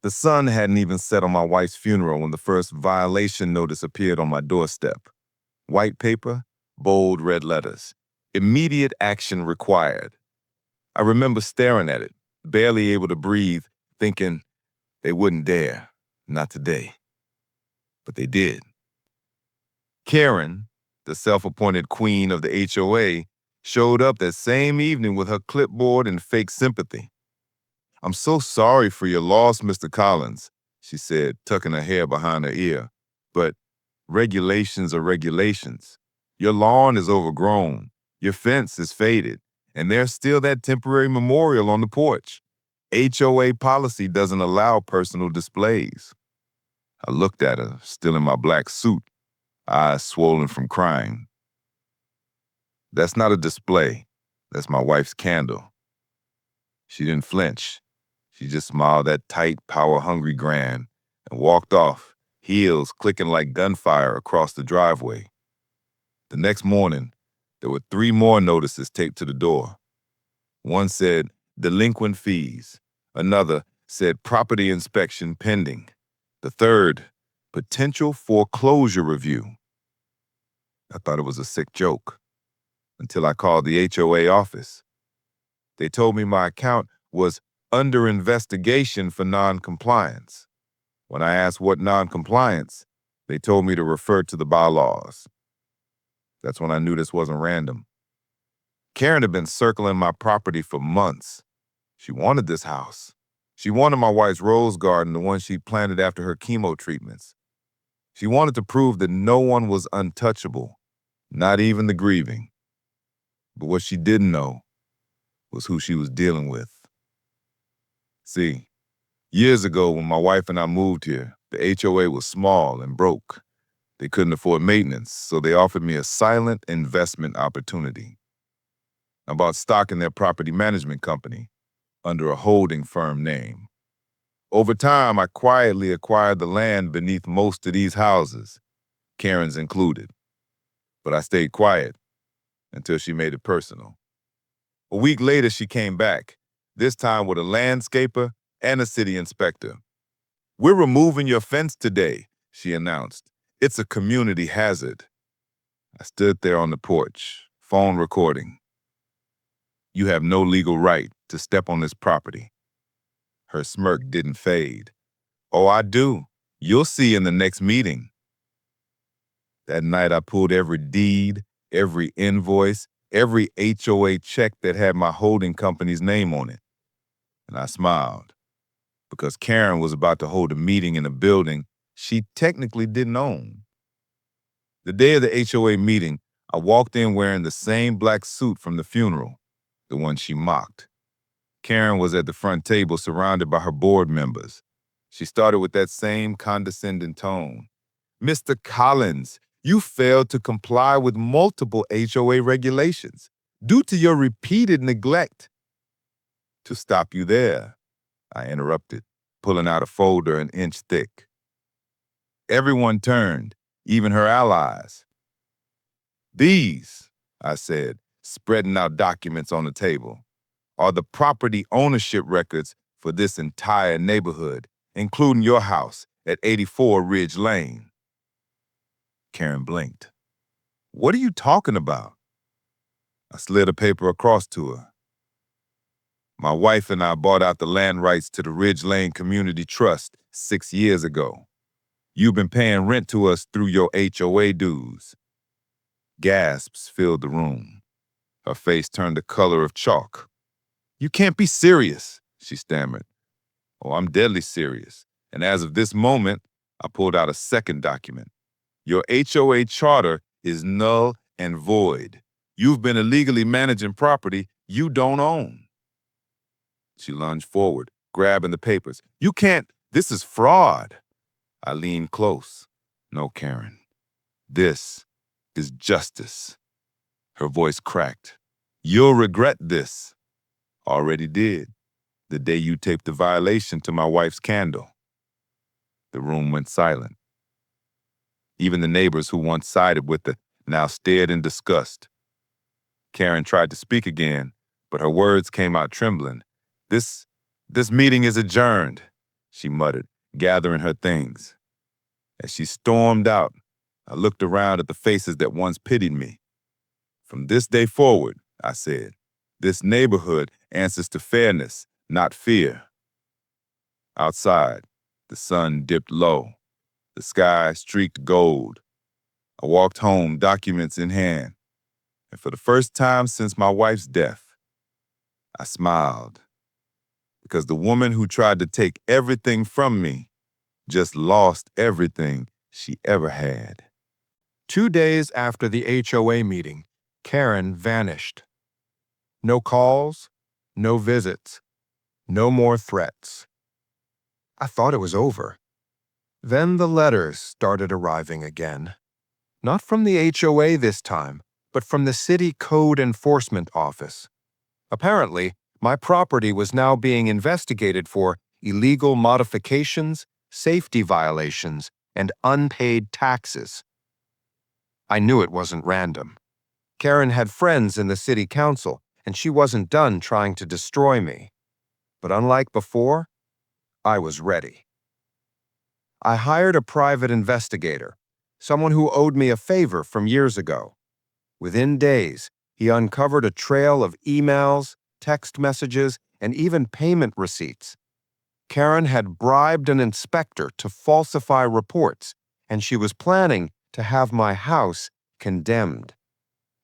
The sun hadn't even set on my wife's funeral when the first violation notice appeared on my doorstep. White paper, bold red letters. Immediate action required. I remember staring at it, barely able to breathe, thinking they wouldn't dare. Not today. But they did. Karen, the self-appointed queen of the HOA, showed up that same evening with her clipboard and fake sympathy. "I'm so sorry for your loss, Mr. Collins," she said, tucking her hair behind her ear. "But regulations are regulations. Your lawn is overgrown, your fence is faded, and there's still that temporary memorial on the porch. HOA policy doesn't allow personal displays." I looked at her, still in my black suit, eyes swollen from crying. "That's not a display. That's my wife's candle." She didn't flinch. She just smiled that tight, power-hungry grin and walked off, heels clicking like gunfire across the driveway. The next morning, there were 3 more notices taped to the door. One said, "Delinquent fees." Another said, "Property inspection pending." The third, "Potential foreclosure review." I thought it was a sick joke until I called the HOA office. They told me my account was under investigation for non-compliance. When I asked what non-compliance, they told me to refer to the bylaws. That's when I knew this wasn't random. Karen had been circling my property for months. She wanted this house. She wanted my wife's rose garden, the one she planted after her chemo treatments. She wanted to prove that no one was untouchable, not even the grieving. But what she didn't know was who she was dealing with. See, years ago when my wife and I moved here, the HOA was small and broke. They couldn't afford maintenance, so they offered me a silent investment opportunity. I bought stock in their property management company under a holding firm name. Over time, I quietly acquired the land beneath most of these houses, Karen's included. But I stayed quiet until she made it personal. A week later, she came back, this time with a landscaper and a city inspector. "We're removing your fence today," she announced. "It's a community hazard." I stood there on the porch, phone recording. "You have no legal right to step on this property." Her smirk didn't fade. "Oh, I do. You'll see in the next meeting." That night, I pulled every deed, every invoice, every HOA check that had my holding company's name on it. And I smiled, because Karen was about to hold a meeting in a building she technically didn't own. The day of the HOA meeting, I walked in wearing the same black suit from the funeral, the one she mocked. Karen was at the front table surrounded by her board members. She started with that same condescending tone. "Mr. Collins, you failed to comply with multiple HOA regulations due to your repeated neglect." "To stop you there," I interrupted, pulling out a folder an inch thick. Everyone turned, even her allies. "These," I said, spreading out documents on the table, "are the property ownership records for this entire neighborhood, including your house at 84 Ridge Lane." Karen blinked. "What are you talking about?" I slid a paper across to her. "My wife and I bought out the land rights to the Ridge Lane Community Trust 6 years ago. You've been paying rent to us through your HOA dues." Gasps filled the room. Her face turned the color of chalk. "You can't be serious," she stammered. "Oh, I'm deadly serious. And as of this moment," I pulled out a second document. "Your HOA charter is null and void. You've been illegally managing property you don't own." She lunged forward, grabbing the papers. "You can't. This is fraud." I leaned close. "No, Karen. This is justice." Her voice cracked. "You'll regret this." "Already did, the day you taped the violation to my wife's candle." The room went silent. Even the neighbors who once sided with her now stared in disgust. Karen tried to speak again, but her words came out trembling. This meeting is adjourned." she muttered, gathering her things. As she stormed out, I looked around at the faces that once pitied me. From this day forward, I said, this neighborhood answers to fairness, not fear. Outside, the sun dipped low. The sky streaked gold. I walked home, documents in hand, and for the first time since my wife's death, I smiled, because the woman who tried to take everything from me just lost everything she ever had. 2 days after the HOA meeting, Karen vanished. No calls, no visits, no more threats. I thought it was over. Then the letters started arriving again. Not from the HOA this time, but from the City Code Enforcement Office. Apparently, my property was now being investigated for illegal modifications, safety violations, and unpaid taxes. I knew it wasn't random. Karen had friends in the city council, and she wasn't done trying to destroy me. But unlike before, I was ready. I hired a private investigator, someone who owed me a favor from years ago. Within days, he uncovered a trail of emails, text messages, and even payment receipts. Karen had bribed an inspector to falsify reports, and she was planning to have my house condemned.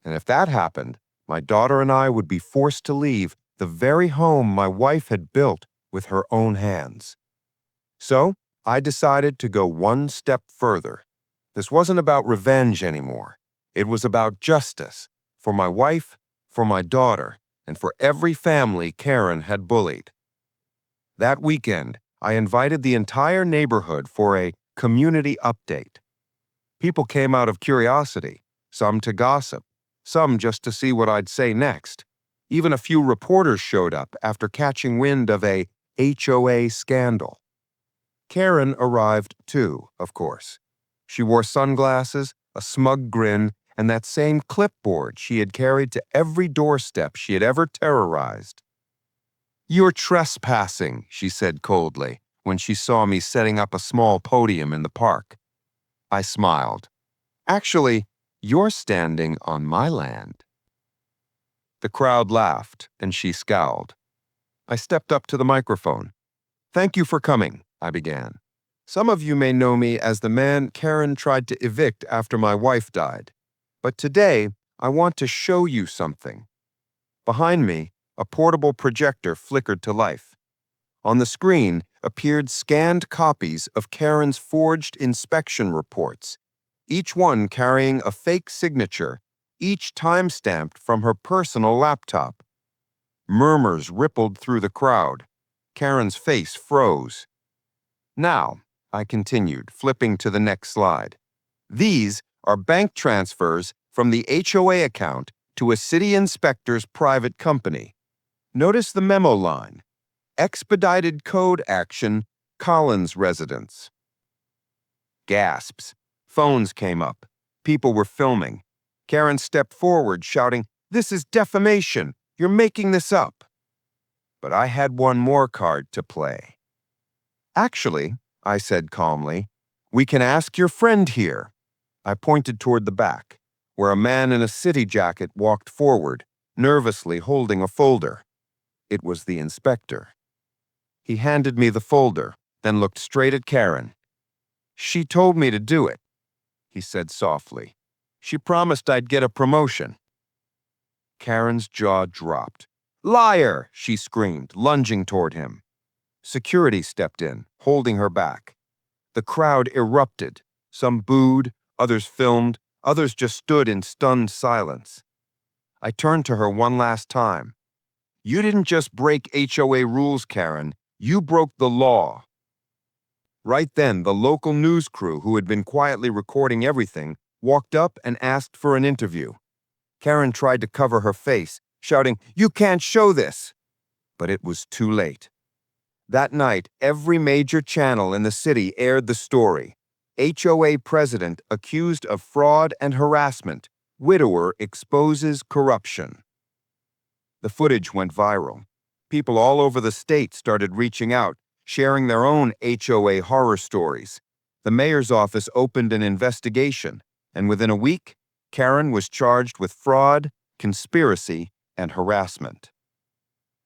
And if that happened, my daughter and I would be forced to leave the very home my wife had built with her own hands. So, I decided to go one step further. This wasn't about revenge anymore. It was about justice for my wife, for my daughter, and for every family Karen had bullied. That weekend, I invited the entire neighborhood for a community update. People came out of curiosity, some to gossip, some just to see what I'd say next. Even a few reporters showed up after catching wind of a HOA scandal. Karen arrived too, of course. She wore sunglasses, a smug grin, and that same clipboard she had carried to every doorstep she had ever terrorized. "You're trespassing," she said coldly when she saw me setting up a small podium in the park. I smiled. "Actually, you're standing on my land." The crowd laughed, and she scowled. I stepped up to the microphone. "Thank you for coming," I began. "Some of you may know me as the man Karen tried to evict after my wife died. But today, I want to show you something." Behind me, a portable projector flickered to life. On the screen appeared scanned copies of Karen's forged inspection reports, each one carrying a fake signature, each time-stamped from her personal laptop. Murmurs rippled through the crowd. Karen's face froze. "Now," I continued, flipping to the next slide, "these are bank transfers from the HOA account to a city inspector's private company. Notice the memo line. Expedited code action, Collins residence." Gasps. Phones came up. People were filming. Karen stepped forward, shouting, "This is defamation. You're making this up." But I had one more card to play. "Actually," I said calmly, "we can ask your friend here." I pointed toward the back, where a man in a city jacket walked forward, nervously holding a folder. It was the inspector. He handed me the folder, then looked straight at Karen. "She told me to do it," he said softly. "She promised I'd get a promotion." Karen's jaw dropped. "Liar!" she screamed, lunging toward him. Security stepped in, holding her back. The crowd erupted. Some booed, others filmed, others just stood in stunned silence. I turned to her one last time. "You didn't just break HOA rules, Karen. You broke the law." Right then, the local news crew, who had been quietly recording everything, walked up and asked for an interview. Karen tried to cover her face, shouting, "You can't show this!" But it was too late. That night, every major channel in the city aired the story. HOA president accused of fraud and harassment. Widower exposes corruption. The footage went viral. People all over the state started reaching out, sharing their own HOA horror stories. The mayor's office opened an investigation, and within a week, Karen was charged with fraud, conspiracy, and harassment.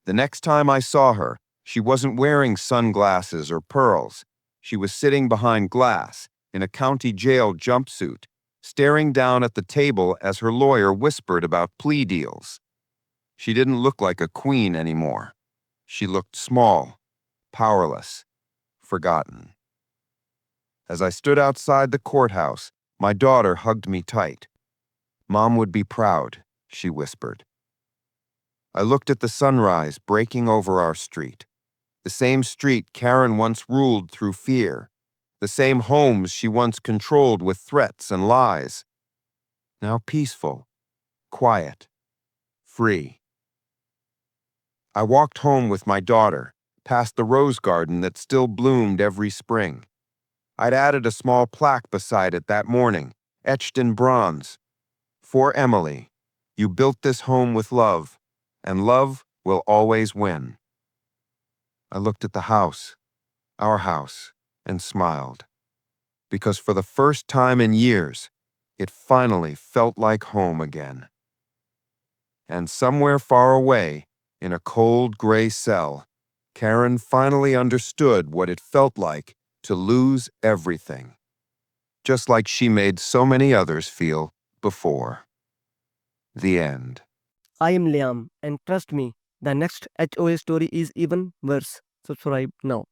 The next time I saw her, she wasn't wearing sunglasses or pearls. She was sitting behind glass in a county jail jumpsuit, staring down at the table as her lawyer whispered about plea deals. She didn't look like a queen anymore. She looked small, powerless, forgotten. As I stood outside the courthouse, my daughter hugged me tight. "Mom would be proud," she whispered. I looked at the sunrise breaking over our street. The same street Karen once ruled through fear. The same homes she once controlled with threats and lies. Now peaceful, quiet, free. I walked home with my daughter, past the rose garden that still bloomed every spring. I'd added a small plaque beside it that morning, etched in bronze. "For Emily, you built this home with love, and love will always win." I looked at the house, our house, and smiled. Because for the first time in years, it finally felt like home again. And somewhere far away, in a cold gray cell, Karen finally understood what it felt like to lose everything, just like she made so many others feel before. The end. I am Liam, and trust me, the next HOA story is even worse. Subscribe now.